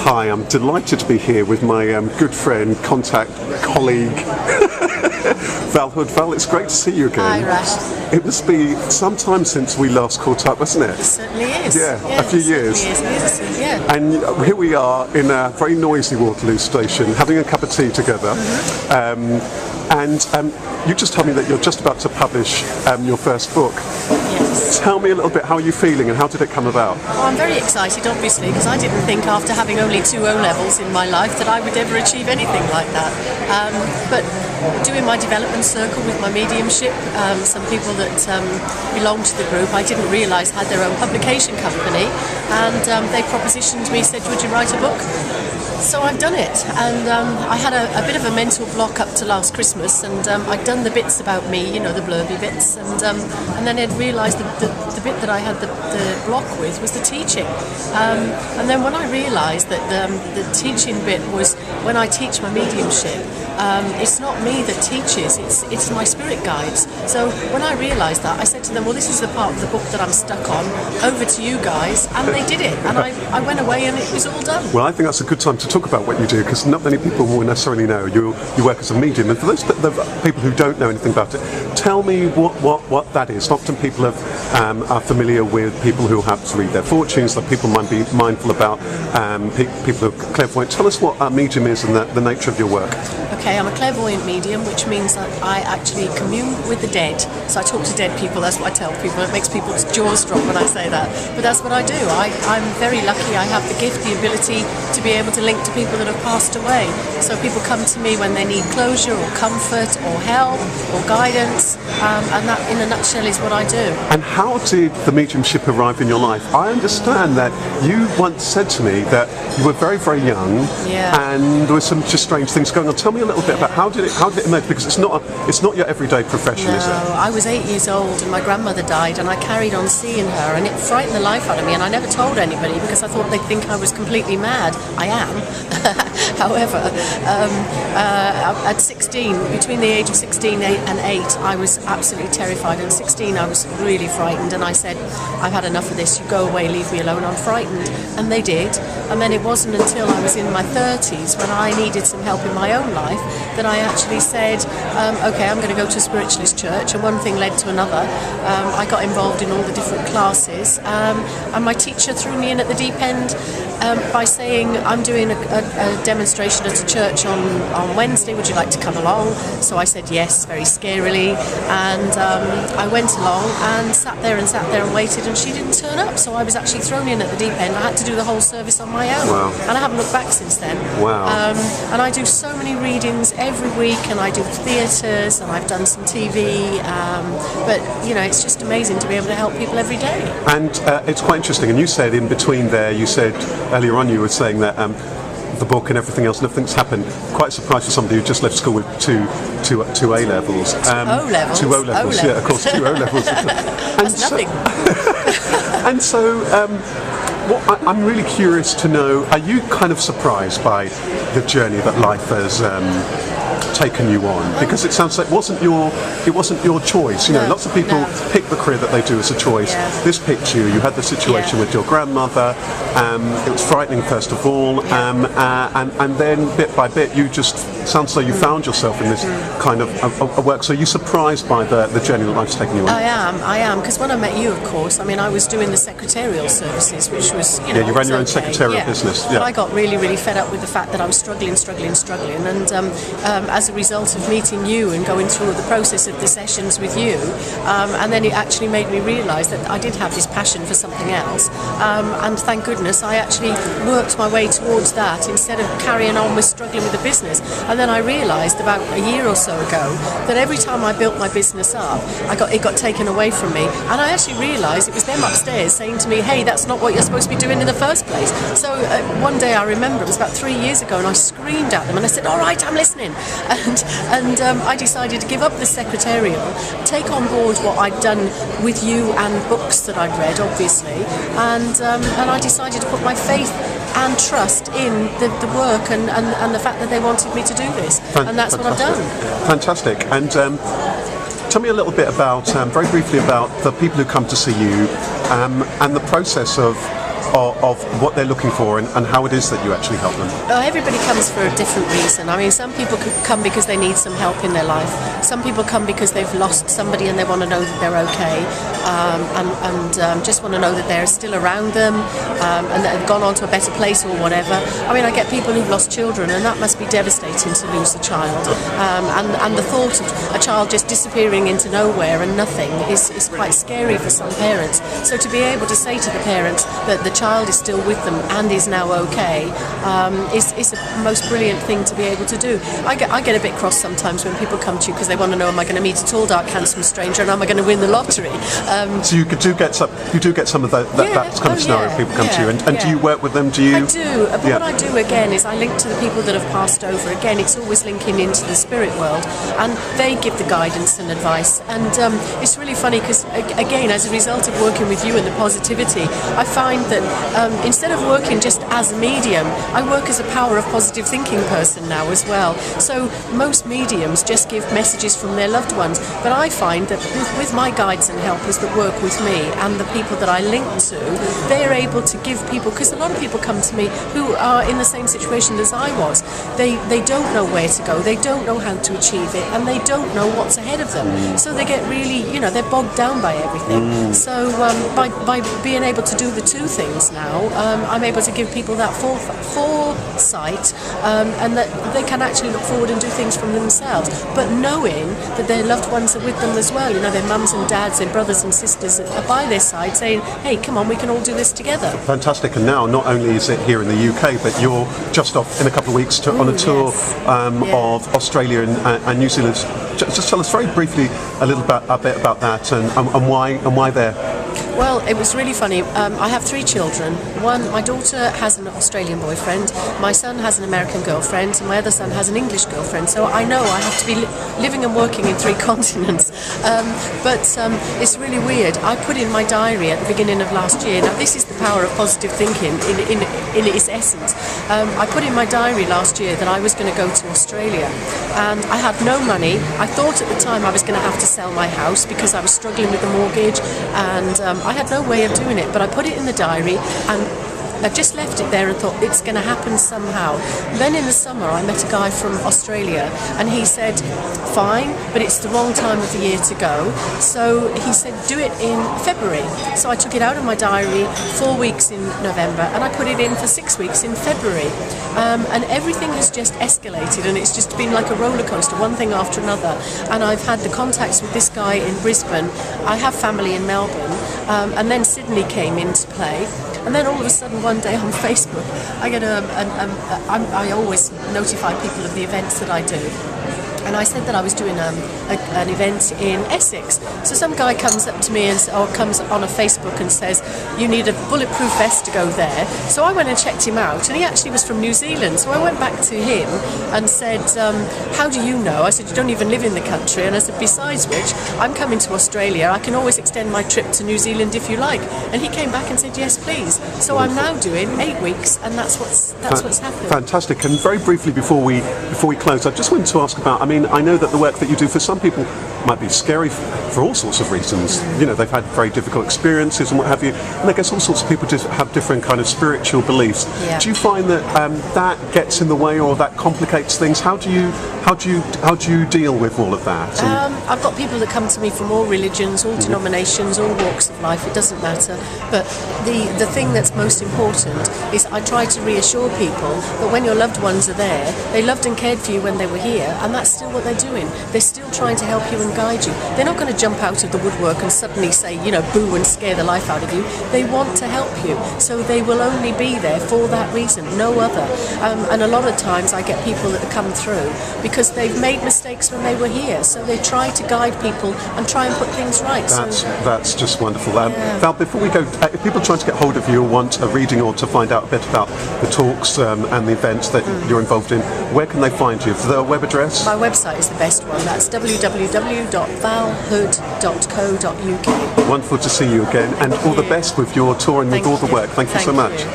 Hi, I'm delighted to be here with my good friend, contact, colleague, Val Hood. Val, it's great to see you again. Hi, Rash. It must be some time since we last caught up, wasn't it? It certainly is. Yeah, a few years. It is, yeah. And here we are in a very noisy Waterloo station, having a cup of tea together. And you just told me that you're just about to publish your first book. Yes. Tell me a little bit, how are you feeling and how did it come about? Well, I'm very excited, obviously, because I didn't think after having only 2 O-levels in my life that I would ever achieve anything like that. But doing my development circle with my mediumship, some people that belong to the group, I didn't realise had their own publication company, and they propositioned me, said, would you write a book? So I've done it, and I had a bit of a mental block up to last Christmas, and I'd done the bits about me, you know, the blurby bits, and then I'd realised the bit that I had the block with was the teaching, and then when I realised that the teaching bit was when I teach my mediumship, it's not me that teaches, it's my spirit guides. So when I realised that, I said to them, well, this is the part of the book that I'm stuck on, over to you guys, and they did it, and I went away and it was all done. Well, I think that's a good time to talk about what you do, because not many people will necessarily know you work as a medium, and for those people who don't know anything about it, tell me what that is. Often people are familiar with people who have to read their fortunes, that people might be mindful about people who are clairvoyant. Tell us what a medium is and the nature of your work. Okay, I'm a clairvoyant medium, which means that I actually commune with the dead. So I talk to dead people, that's what I tell people. It makes people's jaws drop when I say that. But that's what I do. I'm very lucky. I have the gift, the ability to be able to link to people that have passed away. So people come to me when they need closure or comfort or help or guidance, and that in a nutshell is what I do. And how did the mediumship arrive in your life? I understand that you once said to me that you were very, very young, and there were some just strange things going on. Tell me a little bit about how did it emerge, because it's not your everyday profession, is it? No, I was 8 years old and my grandmother died, and I carried on seeing her, and it frightened the life out of me, and I never told anybody because I thought they'd think I was completely mad. I am. However, at 16, between the age of 16 and 8, I was absolutely terrified. At 16, I was really frightened, and I said, I've had enough of this, you go away, leave me alone, I'm frightened. And they did. And then it wasn't until I was in my 30s, when I needed some help in my own life, that I actually said, okay, I'm going to go to a spiritualist church, and one thing led to another. I got involved in all the different classes, and my teacher threw me in at the deep end by saying, I'm doing a demonstration at a church on Wednesday, would you like to come along? So I said yes, very scarily, and I went along and sat there and waited, and she didn't turn up, so I was actually thrown in at the deep end. I had to do the whole service on my own. Wow. And I haven't looked back since then. Wow. And I do so many readings every week, and I do theatres, and I've done some TV, but you know, it's just amazing to be able to help people every day. And it's quite interesting, and you said in between there, you said earlier on, you were saying that the book and everything else, nothing's happened. Quite surprised for somebody who just left school with two A-levels. O-levels? Two O-levels, yeah, of course, 2 O-levels. That's nothing. And so, I'm really curious to know, are you kind of surprised by the journey that life has taken you on? Because it sounds like it wasn't your choice. You know, lots of people pick the career that they do as a choice. Yeah. This picked you. You had the situation with your grandmother. It was frightening, first of all, and then bit by bit, you just sounds like you found yourself in this kind of a work. So you're surprised by the journey that life's taken you on? I am, because when I met you, of course, I mean, I was doing the secretarial services, which was, you know, you ran your own secretarial business. Yeah. But I got really, really fed up with the fact that I was struggling, and as a result of meeting you and going through the process of the sessions with you, and then it actually made me realise that I did have this passion for something else, and thank goodness I actually worked my way towards that instead of carrying on with struggling with the business. And then I realised about a year or so ago that every time I built my business up, it got taken away from me, and I actually realised it was them upstairs saying to me, hey, that's not what you're supposed to be doing in the first place. So one day I remember, it was about 3 years ago, and I screamed at them and I said, all right, I'm listening. And I decided to give up the secretarial, take on board what I'd done with you and books that I'd read, obviously, and I decided to put my faith and trust in the work and the fact that they wanted me to do this, and that's what I've done. Fantastic. And tell me a little bit about, very briefly, about the people who come to see you and the process of of what they're looking for and how it is that you actually help them? Everybody comes for a different reason. I mean, some people come because they need some help in their life. Some people come because they've lost somebody and they want to know that they're okay, and just want to know that they're still around them, and that have gone on to a better place or whatever. I mean, I get people who've lost children, and that must be devastating to lose a child. And the thought of a child just disappearing into nowhere and nothing is quite scary for some parents. So to be able to say to the parents that the child is still with them and is now okay is the most brilliant thing to be able to do. I get a bit cross sometimes when people come to you because they want to know, am I going to meet a tall, dark, handsome stranger, and am I going to win the lottery? So you do get some of that kind of scenario. People come to you, and do you work with them? Do you? I do. But what I do again is I link to the people that have passed over. Again, it's always linking into the spirit world, and they give the guidance and advice. And it's really funny because again, as a result of working with you and the positivity, I find that instead of working just as a medium, I work as a power of positive thinking person now as well. So most mediums just give messages from their loved ones, but I find that with my guides and helpers that work with me and the people that I link to, they're able to give people, because a lot of people come to me who are in the same situation as I was. They don't know where to go, they don't know how to achieve it, and they don't know what's ahead of them. So they get really, they're bogged down by everything. So by being able to do the two things now, I'm able to give people that foresight, and that they can actually look forward and do things from themselves, but knowing that their loved ones are with them as well. Their mums and dads, their brothers and sisters are by their side saying, hey, come on, we can all do this together. Fantastic. And now not only is it here in the UK, but you're just off in a couple of weeks on a tour of Australia and New Zealand. Just tell us very briefly a bit about that and why there. Well, it was really funny. I have 3 children. My daughter has an Australian boyfriend, my son has an American girlfriend, and my other son has an English girlfriend. So I know I have to be living and working in 3 continents. But it's really weird. I put in my diary at the beginning of last year. Now, this is the power of positive thinking in its essence. I put in my diary last year that I was going to go to Australia, and I had no money. I thought at the time I was going to have to sell my house because I was struggling with the mortgage, and I had no way of doing it, but I put it in the diary, and I just left it there and thought it's going to happen somehow. Then in the summer I met a guy from Australia, and he said, fine, but it's the wrong time of the year to go. So he said, do it in February. So I took it out of my diary 4 weeks in November, and I put it in for 6 weeks in February. And everything has just escalated, and it's just been like a roller coaster, one thing after another. And I've had the contacts with this guy in Brisbane. I have family in Melbourne, and then Sydney came into play. And then all of a sudden one day on Facebook, I get I always notify people of the events that I do. And I said that I was doing an event in Essex. So some guy comes up to me or comes on a Facebook and says, you need a bulletproof vest to go there. So I went and checked him out, and he actually was from New Zealand. So I went back to him and said, how do you know? I said, you don't even live in the country. And I said, besides which, I'm coming to Australia. I can always extend my trip to New Zealand if you like. And he came back and said, yes, please. So I'm now doing 8 weeks, and that's what's happened. Fantastic. And very briefly before we close, I just wanted to ask about, I know that the work that you do for some people might be scary for all sorts of reasons. They've had very difficult experiences and what have you. And I guess all sorts of people just have different kind of spiritual beliefs. Yeah. Do you find that that gets in the way, or that complicates things? How do you deal with all of that? I've got people that come to me from all religions, all denominations, all walks of life. It doesn't matter. But the thing that's most important is I try to reassure people that when your loved ones are there, they loved and cared for you when they were here, and that's still what they're doing. They're still trying to help you and guide you. They're not going to jump out of the woodwork and suddenly say, boo and scare the life out of you. They want to help you. So they will only be there for that reason, no other. And a lot of times I get people that come through because they've made mistakes when they were here. So they try to guide people and try and put things right. That's just wonderful. Val, before we go, if people are trying to get hold of you or want a reading or to find out a bit about the talks and the events that you're involved in, where can they find you? Is there a web address? My website is the best one. That's www.valhood.co.uk. Wonderful to see you again, and all the best with your tour and with all the work. Thank you so much.